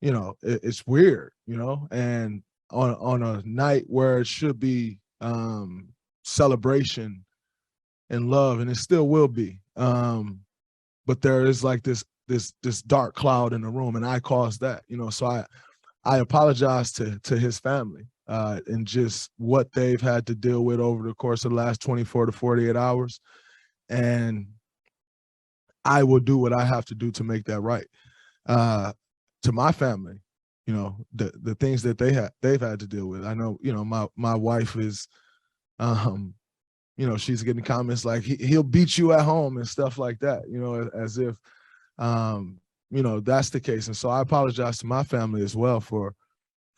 it's weird, and on a night where it should be celebration and love, and it still will be. But there is like this dark cloud in the room, and I caused that, So I apologize to his family and just what they've had to deal with over the course of the last 24 to 48 hours, and I will do what I have to do to make that right. To my family, the things that they've had to deal with. I know, my wife is, she's getting comments like he'll beat you at home and stuff like that, as if, that's the case. And so I apologize to my family as well for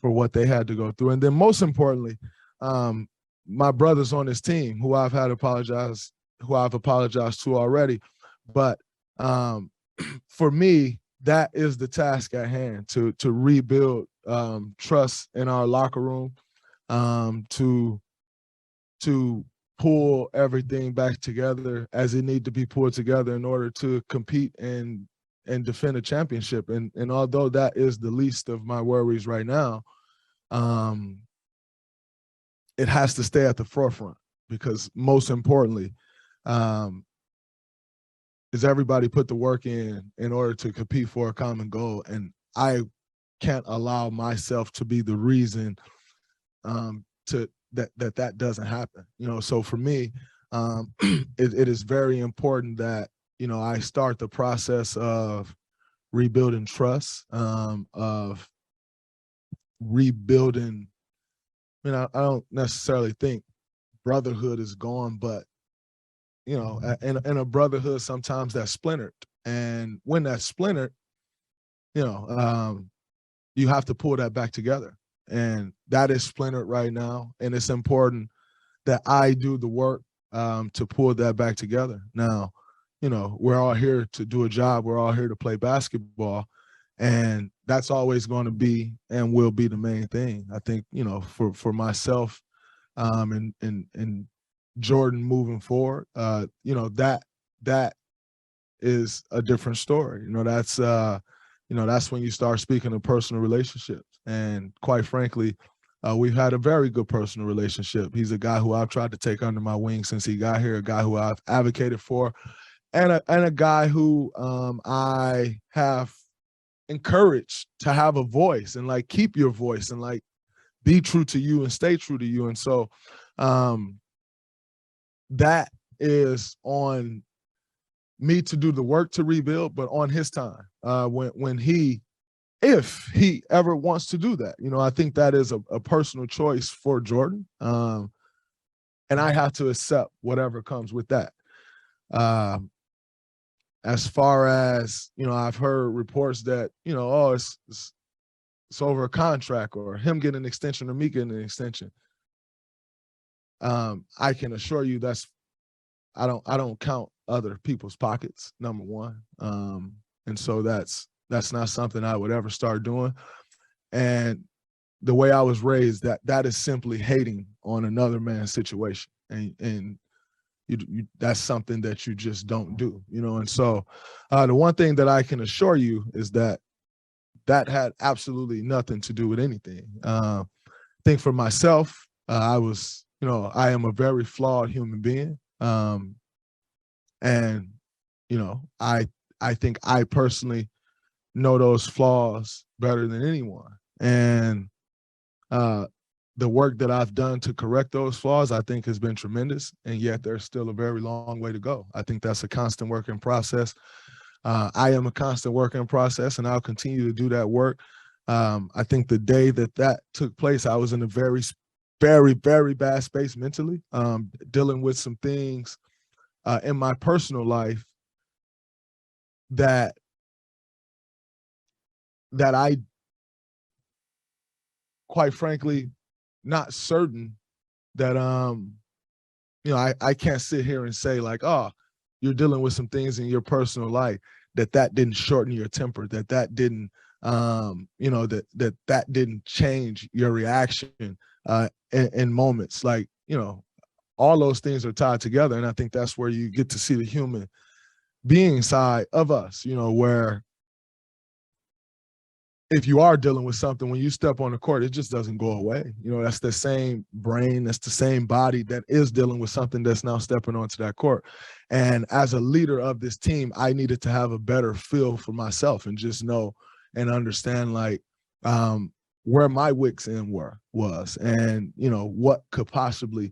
what they had to go through. And then most importantly, my brothers on this team who I've apologized to already. But for me, that is the task at hand, to rebuild trust in our locker room, to pull everything back together as it need to be pulled together in order to compete and defend a championship. And although that is the least of my worries right now, it has to stay at the forefront, because most importantly, is everybody put the work in order to compete for a common goal. And I can't allow myself to be the reason that doesn't happen. So for me, it is very important that, I start the process of rebuilding trust, of rebuilding. I don't necessarily think brotherhood is gone, but in a brotherhood, sometimes that's splintered. And when that's splintered, you have to pull that back together. And that is splintered right now. And it's important that I do the work to pull that back together. Now, we're all here to do a job. We're all here to play basketball. And that's always going to be and will be the main thing. I think, for myself and Jordan moving forward, that is a different story. That's when you start speaking of personal relationships. And quite frankly, we've had a very good personal relationship. He's a guy who I've tried to take under my wing since he got here, a guy who I've advocated for, and a guy who I have encouraged to have a voice and like keep your voice and like be true to you and stay true to you. And so that is on me to do the work to rebuild, but on his time, if he ever wants to do that. I think that is a personal choice for Jordan, and I have to accept whatever comes with that. As far as, I've heard reports that, it's over a contract or him getting an extension or me getting an extension. I can assure you I don't count other people's pockets, number one. And so that's not something I would ever start doing. And the way I was raised, that is simply hating on another man's situation. And you that's something that you just don't do, And so the one thing that I can assure you is that had absolutely nothing to do with anything. I think for myself, I am a very flawed human being. And, I think I personally know those flaws better than anyone. And the work that I've done to correct those flaws, I think, has been tremendous. And yet there's still a very long way to go. I think that's a constant work in process. I am a constant work in process, and I'll continue to do that work. I think the day that took place, I was in a very, very, very bad space mentally, dealing with some things in my personal life that I, quite frankly, not certain that I can't sit here and say like, oh, you're dealing with some things in your personal life that didn't shorten your temper, that didn't that didn't change your reaction in moments. Like, all those things are tied together, and I think that's where you get to see the human being side of us, where if you are dealing with something, when you step on the court, it just doesn't go away. You know, that's the same brain, that's the same body that is dealing with something that's now stepping onto that court. And as a leader of this team, I needed to have a better feel for myself and just know and understand, like, where my wicks in was, and, you know, what could possibly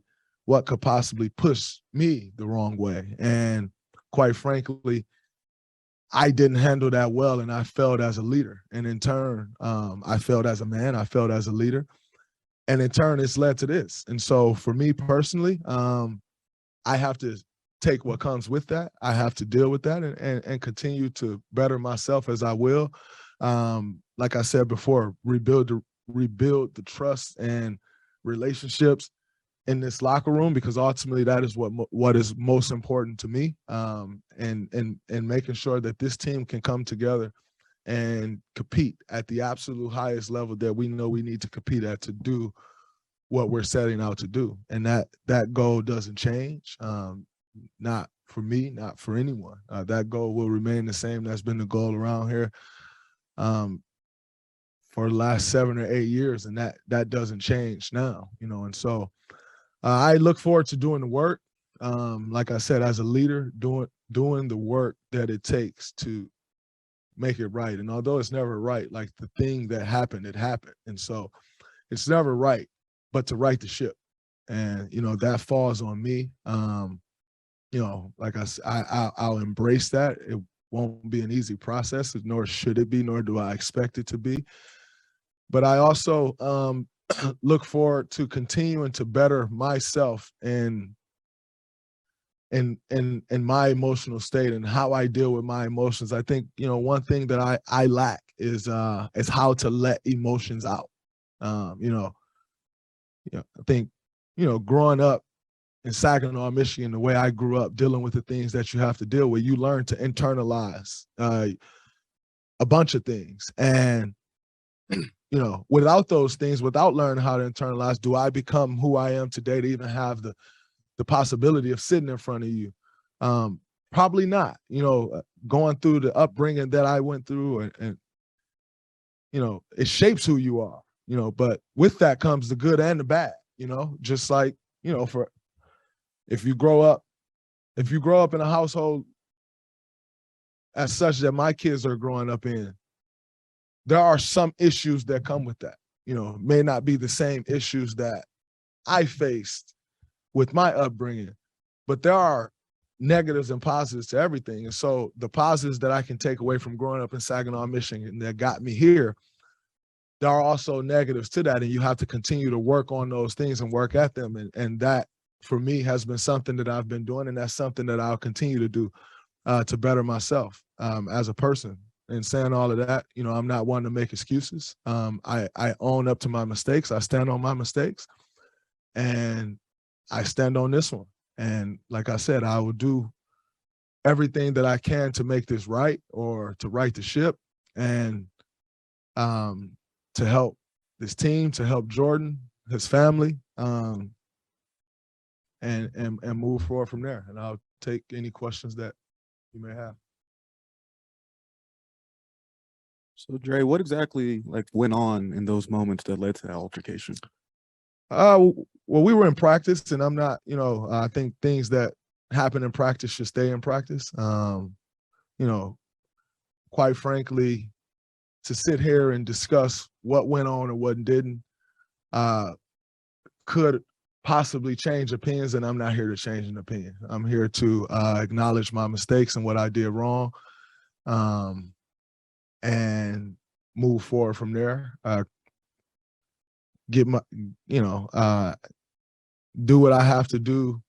push me the wrong way. And quite frankly, I didn't handle that well, and I failed as a leader. And in turn, I failed as a man, I failed as a leader. And in turn, it's led to this. And so for me personally, I have to take what comes with that. I have to deal with that and continue to better myself as I will. Like I said before, rebuild the trust and relationships in this locker room, because ultimately that is what is most important to me, and making sure that this team can come together and compete at the absolute highest level that we know we need to compete at to do what we're setting out to do. And that goal doesn't change, not for me, not for anyone. That goal will remain the same. That's been the goal around here for the last 7 or 8 years, and that doesn't change now, you know. And so I look forward to doing the work. Like I said, as a leader, doing the work that it takes to make it right. And although it's never right, like the thing that happened, it happened. And so it's never right, but to right the ship. And, you know, that falls on me. You know, like I'll embrace that. It won't be an easy process, nor should it be, nor do I expect it to be. But I also look forward to continuing to better myself and my emotional state and how I deal with my emotions. I think, you know, one thing that I lack is how to let emotions out. You know, I think, you know, growing up in Saginaw, Michigan, the way I grew up, dealing with the things that you have to deal with, you learn to internalize a bunch of things. And you know, without those things, without learning how to internalize, do I become who I am today to even have the possibility of sitting in front of you? Probably not. You know, going through the upbringing that I went through, and you know, it shapes who you are. You know, but with that comes the good and the bad. You know, just like, you know, if you grow up in a household as such that my kids are growing up in, there are some issues that come with that. You know, may not be the same issues that I faced with my upbringing, but there are negatives and positives to everything. And so the positives that I can take away from growing up in Saginaw, Michigan, that got me here, there are also negatives to that. And you have to continue to work on those things and work at them. And that, for me, has been something that I've been doing, and that's something that I'll continue to do to better myself as a person. And saying all of that, you know, I'm not one to make excuses. I own up to my mistakes. I stand on my mistakes, and I stand on this one. And like I said, I will do everything that I can to make this right, or to right the ship, and to help this team, to help Jordan, his family, and move forward from there. And I'll take any questions that you may have. So, Dre, what exactly went on in those moments that led to that altercation? Well, we were in practice, and I'm not, you know, I think things that happen in practice should stay in practice. You know, quite frankly, to sit here and discuss what went on and what didn't could possibly change opinions, and I'm not here to change an opinion. I'm here to acknowledge my mistakes and what I did wrong, and move forward from there. Get my, you know, do what I have to do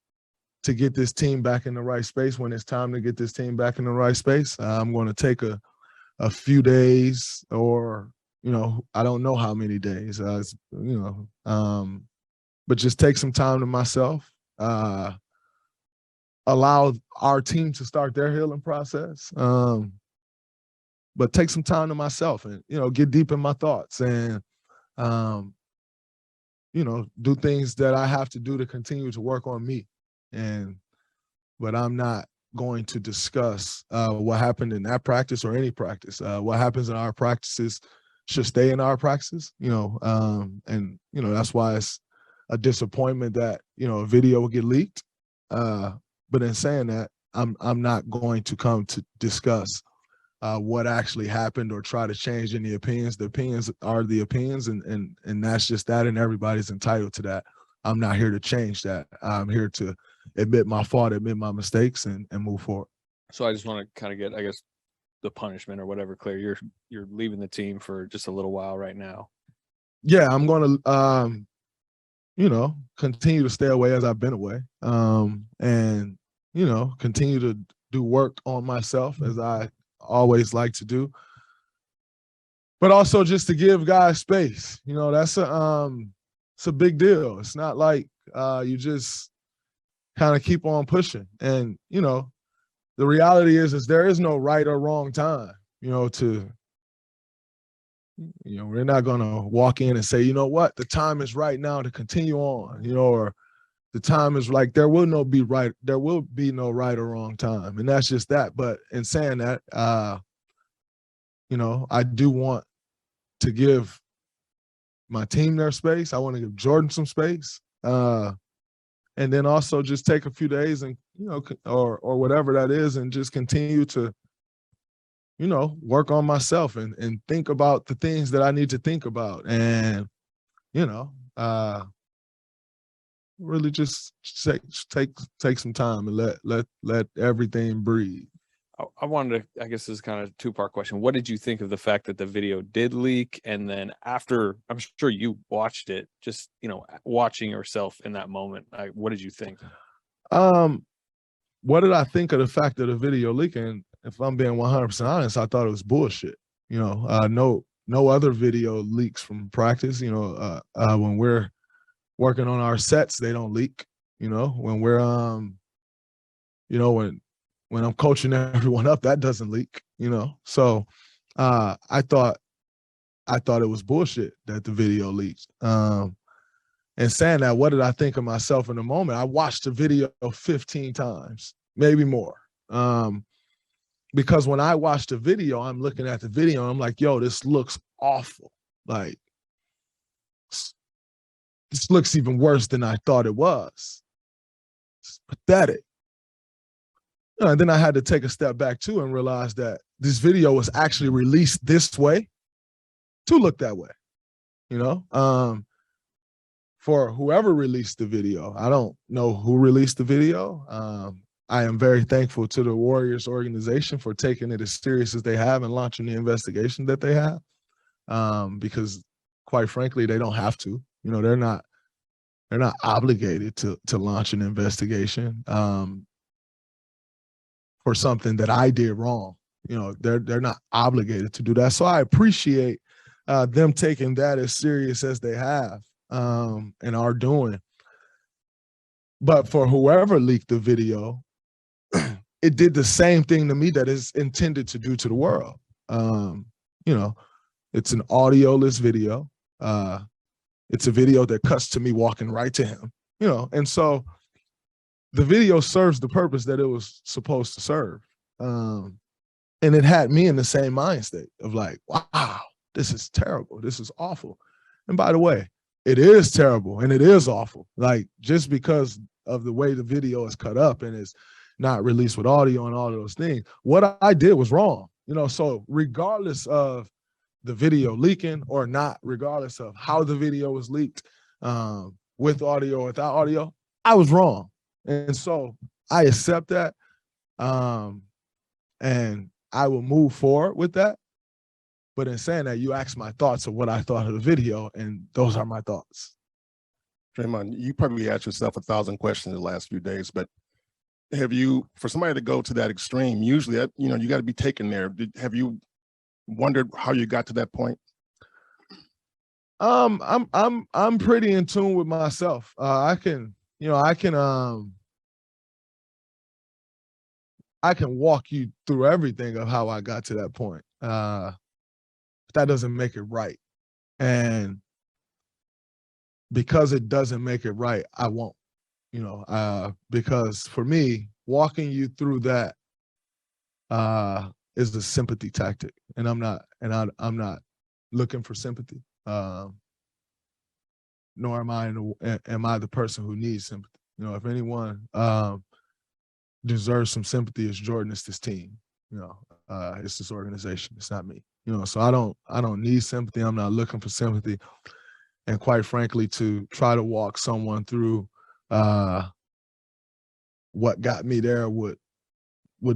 to get this team back in the right space when it's time to get this team back in the right space. I'm going to take a few days, or, you know, I don't know how many days, you know, but just take some time to myself, allow our team to start their healing process, but take some time to myself and, you know, get deep in my thoughts and, you know, do things that I have to do to continue to work on me. But I'm not going to discuss what happened in that practice or any practice. What happens in our practices should stay in our practices, and that's why it's a disappointment that a video will get leaked. But in saying that, I'm not going to come to discuss what actually happened or try to change any opinions. The opinions are the opinions, and that's just that, and everybody's entitled to that. I'm not here to change that. I'm here to admit my fault, admit my mistakes, and move forward. So I just want to kind of get, I guess, the punishment or whatever clear. You're leaving the team for just a little while right now. Yeah, I'm going to, continue to stay away as I've been away, and continue to do work on myself as I always like to do. But also just to give guys space. That's it's a big deal. It's not like you just kind of keep on pushing. And the reality is there is no right or wrong time. We're not going to walk in and say, you know what, the time is right now to continue on, or the time is like, there will be no right or wrong time. And that's just that. But in saying that, I do want to give my team their space. I want to give Jordan some space. And then also just take a few days and, or whatever that is, and just continue to, work on myself and think about the things that I need to think about. And, really just take some time and let everything breathe. I wanted to, I guess this is kind of a two-part question. What did you think of the fact that the video did leak? And then after, I'm sure you watched it, just, watching yourself in that moment, what did you think? What did I think of the fact of the video leaking? If I'm being 100% honest, I thought it was bullshit. No other video leaks from practice. When we're working on our sets, they don't leak. When we're when I'm coaching everyone up, that doesn't leak. So I thought it was bullshit that the video leaked. And saying that, what did I think of myself in the moment? I watched the video 15 times, maybe more. Because when I watch the video, I'm looking at the video and I'm like, yo, this looks awful. Like, this looks even worse than I thought it was. It's pathetic. And then I had to take a step back too and realize that this video was actually released this way to look that way. For whoever released the video, I don't know who released the video. I am very thankful to the Warriors organization for taking it as serious as they have and launching the investigation that they have. Because quite frankly, they don't have to. They're not obligated to launch an investigation for something that I did wrong. They're not obligated to do that. So I appreciate them taking that as serious as they have and are doing. But for whoever leaked the video, it did the same thing to me that is intended to do to the world. It's an audioless video. It's a video that cuts to me walking right to him, and so the video serves the purpose that it was supposed to serve. And it had me in the same mind state of like, wow, this is terrible. This is awful. And by the way, it is terrible and it is awful. Like, just because of the way the video is cut up and is not released with audio and all of those things, what I did was wrong. So regardless of the video leaking or not, regardless of how the video was leaked, with audio or without audio, I was wrong. And so I accept that, and I will move forward with that. But in saying that, you asked my thoughts of what I thought of the video, and those are my thoughts. Draymond, you probably asked yourself 1,000 questions in the last few days, but have you, for somebody to go to that extreme, usually, you got to be taken there. Have you wondered how you got to that point? I'm pretty in tune with myself. I can walk you through everything of how I got to that point. But that doesn't make it right. And because it doesn't make it right, I won't, because for me, walking you through that is the sympathy tactic. And I'm not looking for sympathy, nor am I the person who needs sympathy. You know, if anyone deserves some sympathy, it's Jordan, it's this team. You know, it's this organization. It's not me. You know, so I don't need sympathy. I'm not looking for sympathy. And quite frankly, to try to walk someone through what got me there would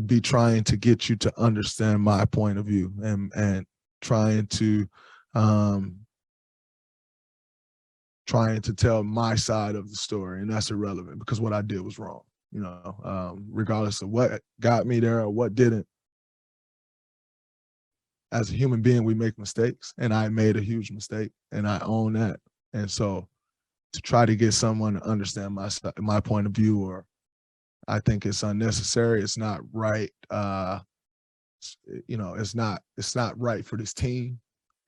be trying to get you to understand my point of view and trying to tell my side of the story, and that's irrelevant because what I did was wrong. You know, regardless of what got me there or what didn't. As a human being, we make mistakes, and I made a huge mistake, and I own that. And so, to try to get someone to understand my point of view, or I think it's unnecessary. It's not right. You know, it's not right for this team,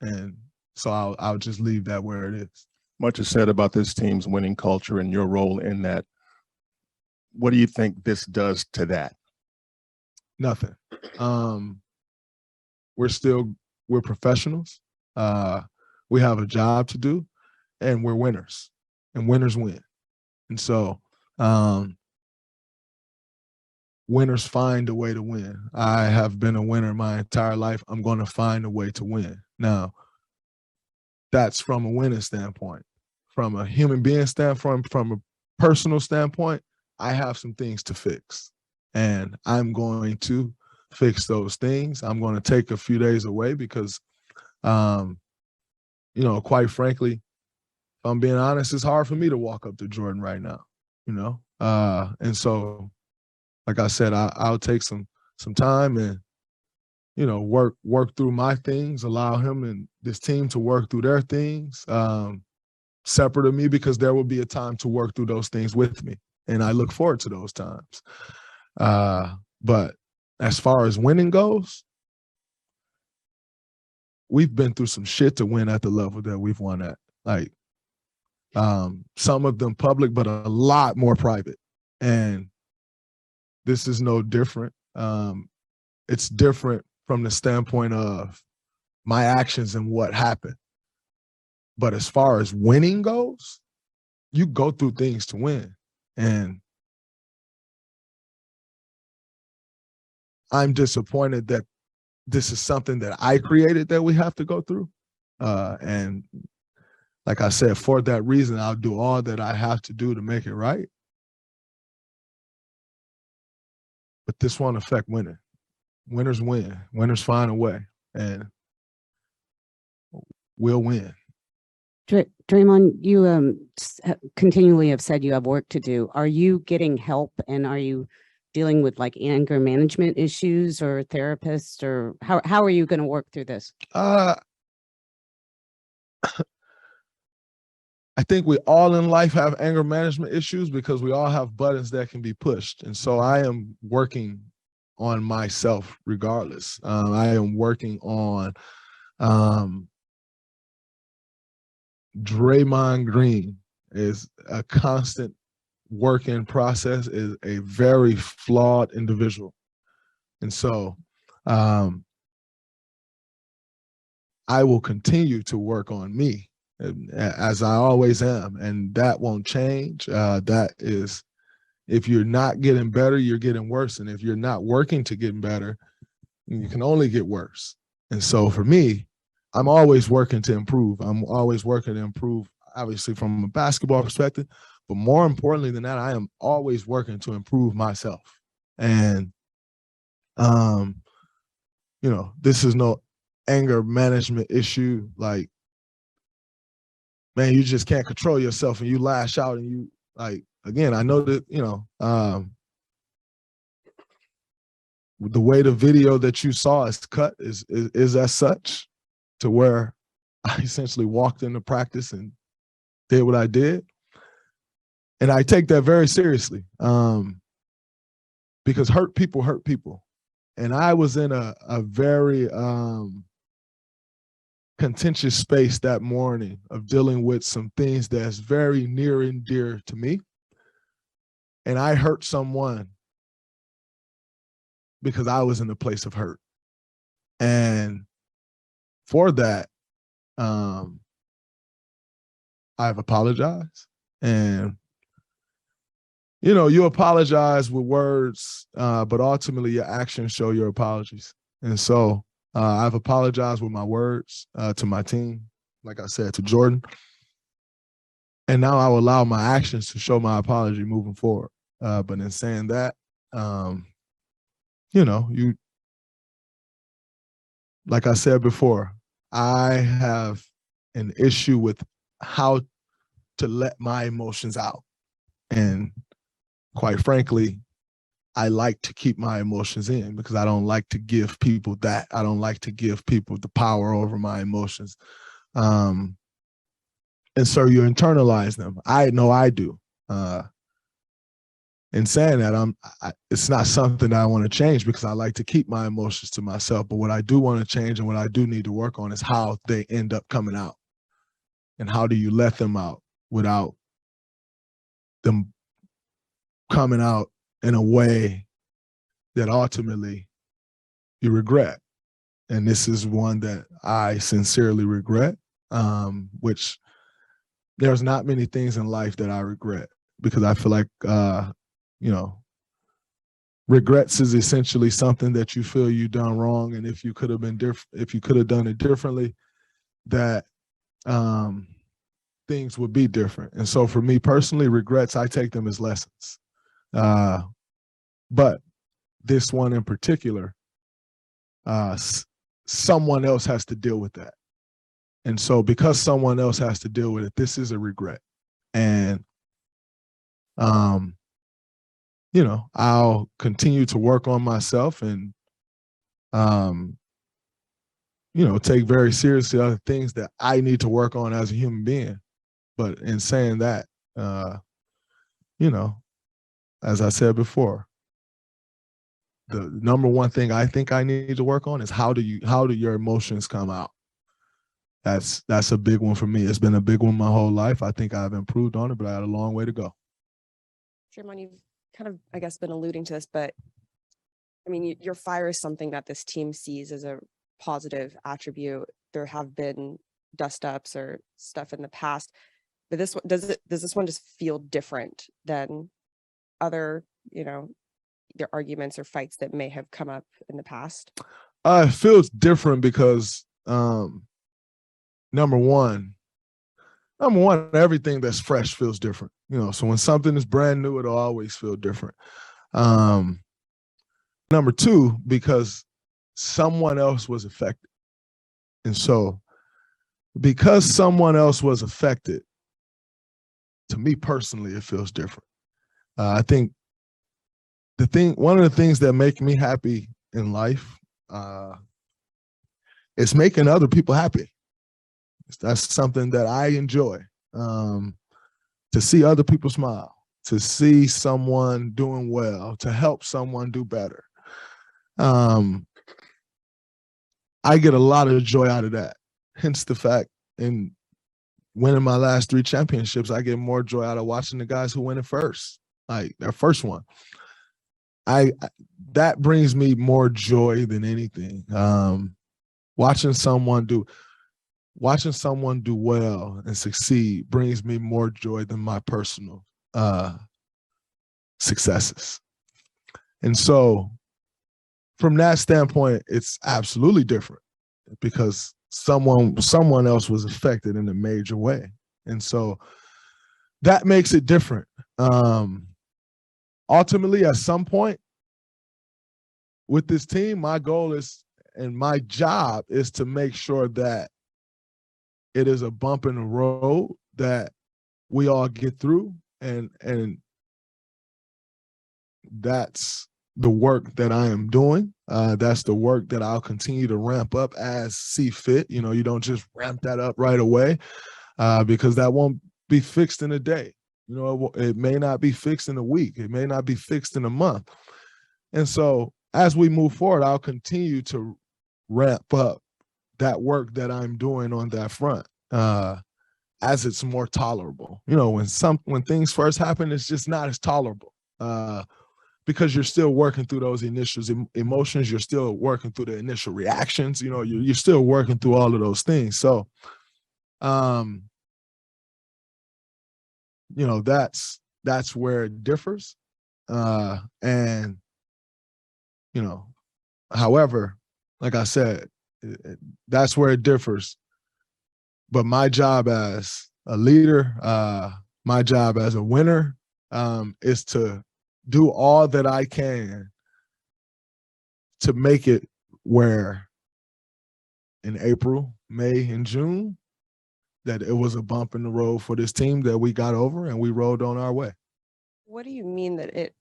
and so I'll just leave that where it is. Much is said about this team's winning culture and your role in that. What do you think this does to that? Nothing. We're professionals. We have a job to do, and we're winners, and winners win. And so winners find a way to win. I have been a winner my entire life. I'm going to find a way to win. Now, that's from a winning standpoint. From a human being standpoint, from a personal standpoint, I have some things to fix, and I'm going to fix those things. I'm going to take a few days away because, you know, quite frankly, if I'm being honest, it's hard for me to walk up to Jordan right now, you know? And so, like I said, I'll take some time and, you know, work through my things, allow him and this team to work through their things, separate of me, because there will be a time to work through those things with me. And I look forward to those times. But as far as winning goes, we've been through some shit to win at the level that we've won at. Like, some of them public, but a lot more private. And this is no different. It's different from the standpoint of my actions and what happened. But as far as winning goes, you go through things to win. And I'm disappointed that this is something that I created that we have to go through. And like I said, for that reason, I'll do all that I have to do to make it right. But this won't affect winning. Winners win. Winners find a way, and we'll win. Draymond, you continually have said you have work to do. Are you getting help, and are you dealing with like anger management issues or therapists, or how are you going to work through this? I think we all in life have anger management issues because we all have buttons that can be pushed. And so I am working on myself regardless. I am working on Draymond Green is a constant work in process, is a very flawed individual. And so I will continue to work on me as I always am, and that won't change. That is, if you're not getting better, you're getting worse. And if you're not working to get better, you can only get worse. And so for me, I'm always working to improve. I'm always working to improve, obviously from a basketball perspective, but more importantly than that, I am always working to improve myself. And, you know, this is no anger management issue. Like, man, you just can't control yourself and you lash out and you, like, again, I know that, you know, the way the video that you saw is cut is as such, to where I essentially walked into practice and did what I did. And I take that very seriously, because hurt people hurt people. And I was in a very contentious space that morning of dealing with some things that's very near and dear to me. And I hurt someone because I was in a place of hurt. And for that, I've apologized. And, you apologize with words, but ultimately your actions show your apologies. And so I've apologized with my words to my team, like I said, to Jordan. And now I will allow my actions to show my apology moving forward. But in saying that, like I said before, I have an issue with how to let my emotions out. And quite frankly, I like to keep my emotions in because I don't like to give people that. I don't like to give people the power over my emotions. And so you internalize them. I know I do. In saying that, it's not something that I want to change because I like to keep my emotions to myself. But what I do want to change and what I do need to work on is how they end up coming out. And how do you let them out without them coming out in a way that ultimately you regret. And this is one that I sincerely regret, which there's not many things in life that I regret because I feel like, regrets is essentially something that you feel you done wrong. And if you could have been different, if you could have done it differently, that things would be different. And so for me personally, regrets, I take them as lessons. But this one in particular, someone else has to deal with that. And so because someone else has to deal with it, this is a regret. And, I'll continue to work on myself and, take very seriously other things that I need to work on as a human being. But in saying that, as I said before, the number one thing I think I need to work on is how do your emotions come out? That's a big one for me. It's been a big one my whole life. I think I've improved on it, but I had a long way to go. Draymond, you've kind of, I guess, been alluding to this, but I mean, your fire is something that this team sees as a positive attribute. There have been dust ups or stuff in the past, but this one, does this one just feel different than other, their arguments or fights that may have come up in the past? It feels different because number one, everything that's fresh feels different. So when something is brand new, it'll always feel different. Number two, because someone else was affected. And so because someone else was affected, to me personally, it feels different. I think one of the things that make me happy in life is making other people happy. That's something that I enjoy, to see other people smile, to see someone doing well, to help someone do better. I get a lot of joy out of that. Hence the fact in winning my last 3 championships, I get more joy out of watching the guys who win it first, like their first one. That brings me more joy than anything. Watching someone do well and succeed brings me more joy than my personal successes. And so from that standpoint, it's absolutely different because someone else was affected in a major way. And so that makes it different. Ultimately, at some point with this team, my goal is, and my job is to make sure that it is a bump in the road that we all get through. And that's the work that I am doing. That's the work that I'll continue to ramp up as see fit. You don't just ramp that up right away because that won't be fixed in a day. It may not be fixed in a week. It may not be fixed in a month. And so as we move forward, I'll continue to ramp up that work that I'm doing on that front as it's more tolerable. When things first happen, it's just not as tolerable because you're still working through those initial emotions. You're still working through the initial reactions. You're still working through all of those things. So You know, that's where it differs. And, you know, however, like I said, that's where it differs. But my job as a leader, my job as a winner, is to do all that I can to make it where in April, May, and June, that it was a bump in the road for this team that we got over and we rolled on our way. What do you mean that it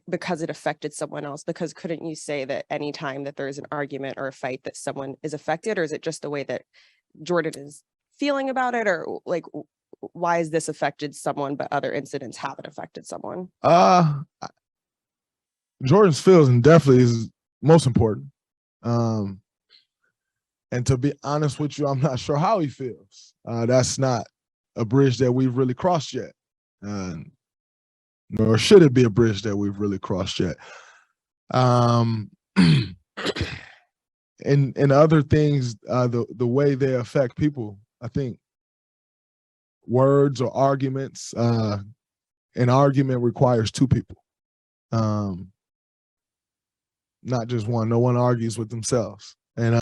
because it affected someone else? Because couldn't you say that any time that there's an argument or a fight that someone is affected, or is it just the way that Jordan is feeling about it, or like why has this affected someone but other incidents haven't affected someone? Jordan's feelings definitely is most important. And to be honest with you, I'm not sure how he feels. That's not a bridge that we've really crossed yet. Nor should it be a bridge that we've really crossed yet. And other things, the way they affect people, I think words or arguments, an argument requires two people, not just one. No one argues with themselves. And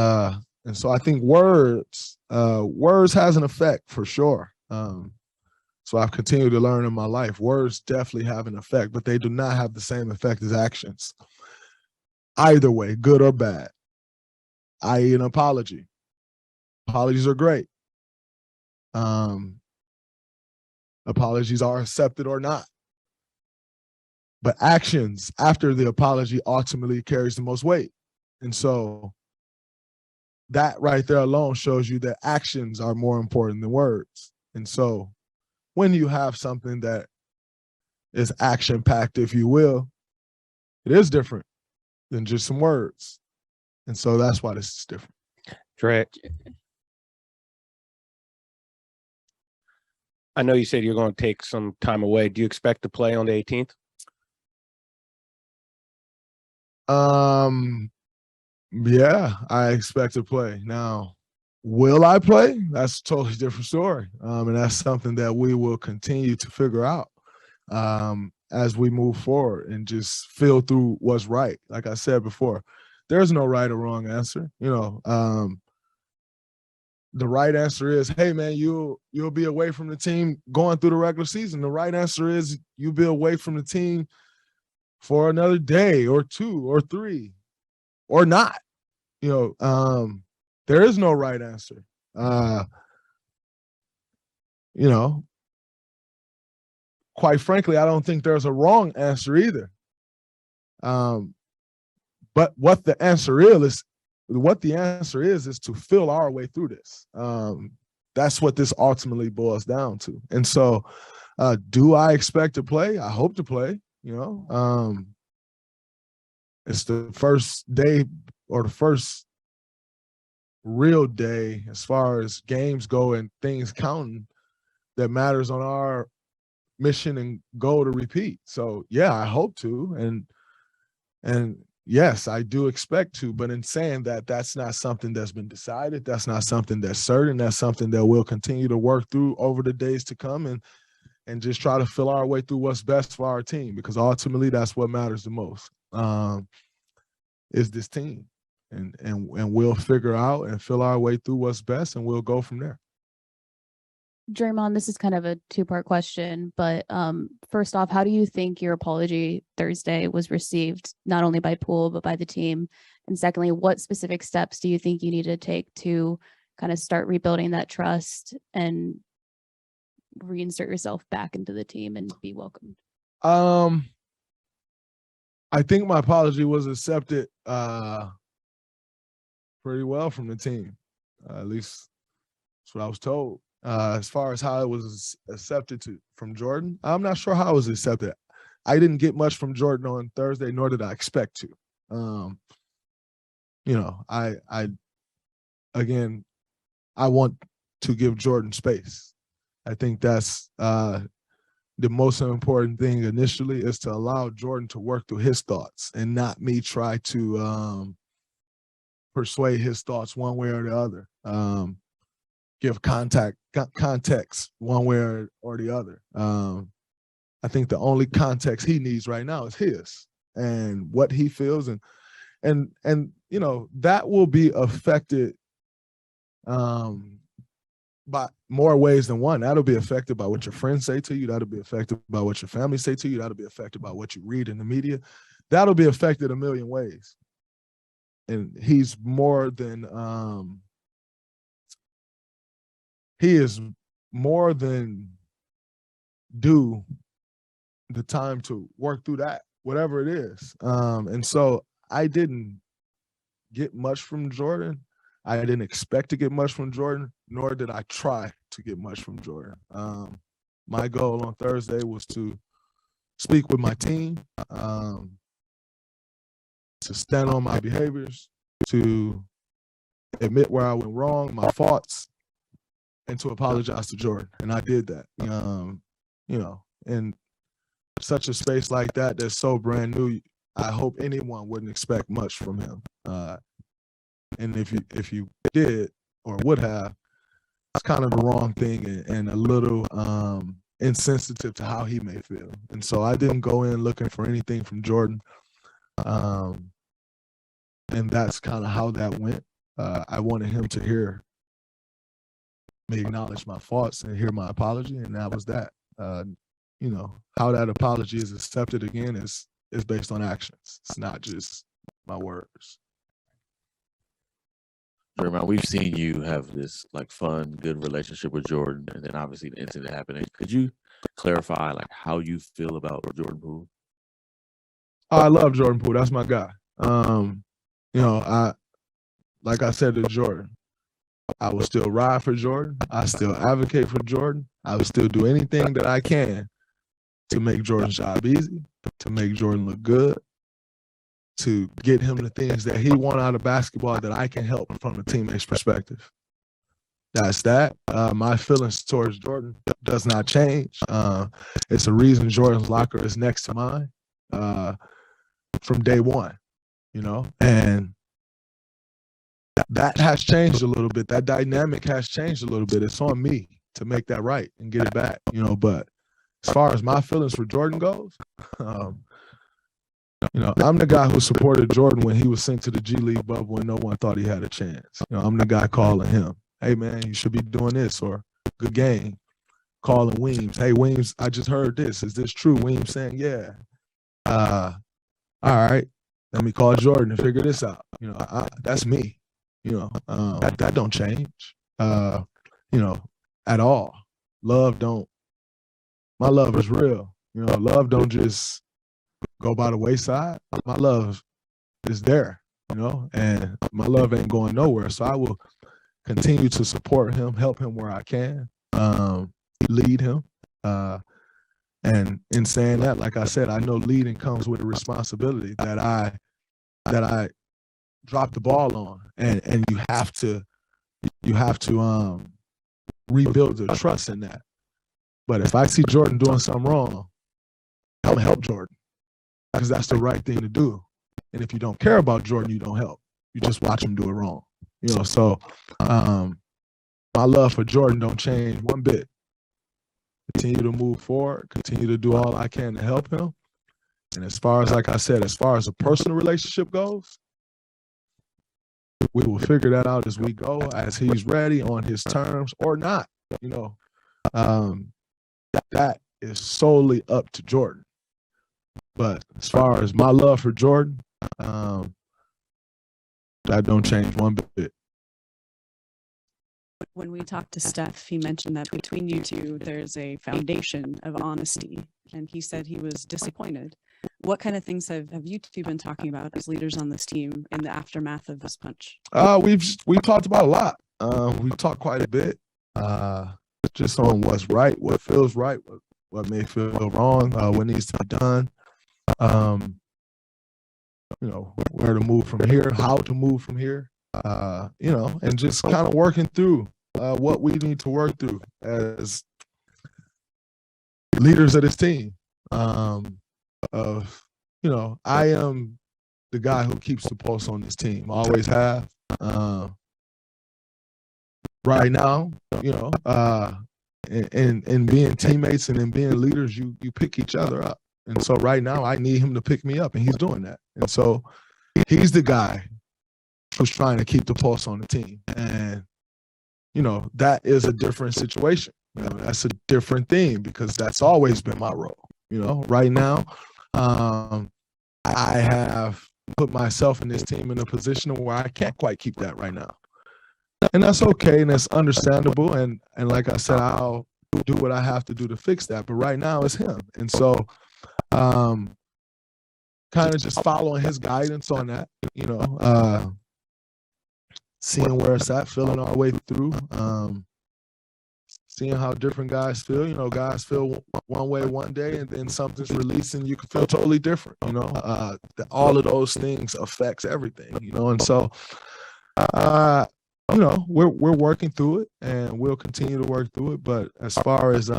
so I think words has an effect for sure. So I've continued to learn in my life, words definitely have an effect, but they do not have the same effect as actions. Either way, good or bad, i.e. an apology. Apologies are great. Apologies are accepted or not. But actions after the apology ultimately carries the most weight. And so that right there alone shows you that actions are more important than words. And so when you have something that is action-packed, if you will, it is different than just some words. And so that's why this is different. Dre, I know you said you're going to take some time away. Do you expect to play on the 18th? Yeah, I expect to play. Now, will I play? That's a totally different story. And that's something that we will continue to figure out as we move forward and just feel through what's right. Like I said before, there's no right or wrong answer. You know, the right answer is, hey man, you'll be away from the team going through the regular season. The right answer is you'll be away from the team for another day or two or three or not. You know, there is no right answer. You know, quite frankly, I don't think there's a wrong answer either. But what the answer is to feel our way through this. That's what this ultimately boils down to. And so, do I expect to play? I hope to play. You know, it's the first day or the first real day as far as games go and things counting that matters on our mission and goal to repeat. So yeah, I hope to, and yes, I do expect to, but in saying that, that's not something that's been decided. That's not something that's certain. That's something that we'll continue to work through over the days to come and just try to feel our way through what's best for our team, because ultimately that's what matters the most, is this team. And we'll figure out and feel our way through what's best, and we'll go from there. Draymond, this is kind of a two-part question, but first off, how do you think your apology Thursday was received, not only by Poole, but by the team? And secondly, what specific steps do you think you need to take to kind of start rebuilding that trust and reinsert yourself back into the team and be welcomed? I think my apology was accepted pretty well from the team. At least that's what I was told. As far as how it was accepted from Jordan, I'm not sure how it was accepted. I didn't get much from Jordan on Thursday, nor did I expect to. You know, I want to give Jordan space. I think that's the most important thing initially, is to allow Jordan to work through his thoughts and not me try to persuade his thoughts one way or the other. give context one way or the other. I think the only context he needs right now is his and what he feels, and you know, that will be affected by more ways than one. That'll be affected by what your friends say to you. That'll be affected by what your family say to you. That'll be affected by what you read in the media. That'll be affected a million ways. And he's more than he is more than due the time to work through that, whatever it is. And so I didn't get much from Jordan. I didn't expect to get much from Jordan, nor did I try to get much from Jordan. My goal on Thursday was to speak with my team, to stand on my behaviors, to admit where I went wrong, my faults, and to apologize to Jordan. And I did that. You know, in such a space like that that's so brand new, I hope anyone wouldn't expect much from him. And if you did or would have, it's kind of the wrong thing and a little insensitive to how he may feel. And so I didn't go in looking for anything from Jordan. And that's kind of how that went. I wanted him to hear me acknowledge my faults and hear my apology, and that was that. You know, how that apology is accepted again is based on actions. It's not just my words. Draymond, we've seen you have this like fun, good relationship with Jordan, and then obviously the incident happening. Could you clarify like how you feel about Jordan Poole? I love Jordan Poole. That's my guy. You know, like I said to Jordan, I will still ride for Jordan. I still advocate for Jordan. I will still do anything that I can to make Jordan's job easy, to make Jordan look good, to get him the things that he wants out of basketball that I can help from a teammate's perspective. That's that. My feelings towards Jordan does not change. It's a reason Jordan's locker is next to mine from day one, you know, and that has changed a little bit. That dynamic has changed a little bit. It's on me to make that right and get it back, you know, but as far as my feelings for Jordan goes, you know, I'm the guy who supported Jordan when he was sent to the G League bubble when no one thought he had a chance. You know, I'm the guy calling him, hey, man, you should be doing this, or good game. Calling Weems, hey, Weems, I just heard this. Is this true? Weems saying, yeah. All right, let me call Jordan and figure this out. You know, that's me. You know, that don't change, you know, at all. My love is real. You know, love don't just go by the wayside. My love is there, you know, and my love ain't going nowhere. So I will continue to support him, help him where I can, lead him. And in saying that, like I said, I know leading comes with a responsibility that I dropped the ball on, and you have to rebuild the trust in that. But if I see Jordan doing something wrong, I'm gonna help Jordan because that's the right thing to do. And if you don't care about Jordan, you don't help. You just watch him do it wrong. You know, so my love for Jordan don't change one bit. Continue to move forward, continue to do all I can to help him. And as far as, like I said, as far as a personal relationship goes, we will figure that out as we go, as he's ready on his terms or not. You know, that is solely up to Jordan. But as far as my love for Jordan, that don't change one bit. When we talked to Steph, he mentioned that between you two, there's a foundation of honesty, and he said he was disappointed. What kind of things have you two been talking about as leaders on this team in the aftermath of this punch? We've talked about a lot. We've talked quite a bit, just on what's right, what feels right, what may feel wrong, what needs to be done. You know, where to move from here, how to move from here. You know, and just kind of working through what we need to work through as leaders of this team. You know, I am the guy who keeps the pulse on this team. Always have. right now, you know, and being teammates and in being leaders, you pick each other up. And so right now I need him to pick me up, and he's doing that. And so he's the guy who's trying to keep the pulse on the team. And, you know, that is a different situation. You know, that's a different thing because that's always been my role. You know, right now, I have put myself and this team in a position where I can't quite keep that right now. And that's okay, and that's understandable. And like I said, I'll do what I have to do to fix that. But right now it's him. And so kind of just following his guidance on that, you know, seeing where it's at, feeling our way through, seeing how different guys feel. You know, guys feel one way one day, and then something's released and you can feel totally different, you know. All of those things affects everything, you know. And so you know, we're working through it, and we'll continue to work through it. But as far as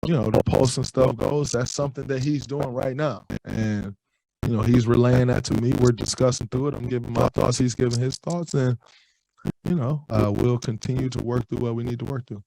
you know, the posts and stuff goes, that's something that he's doing right now. And, you know, he's relaying that to me. We're discussing through it. I'm giving my thoughts. He's giving his thoughts. And, you know, we'll continue to work through what we need to work through.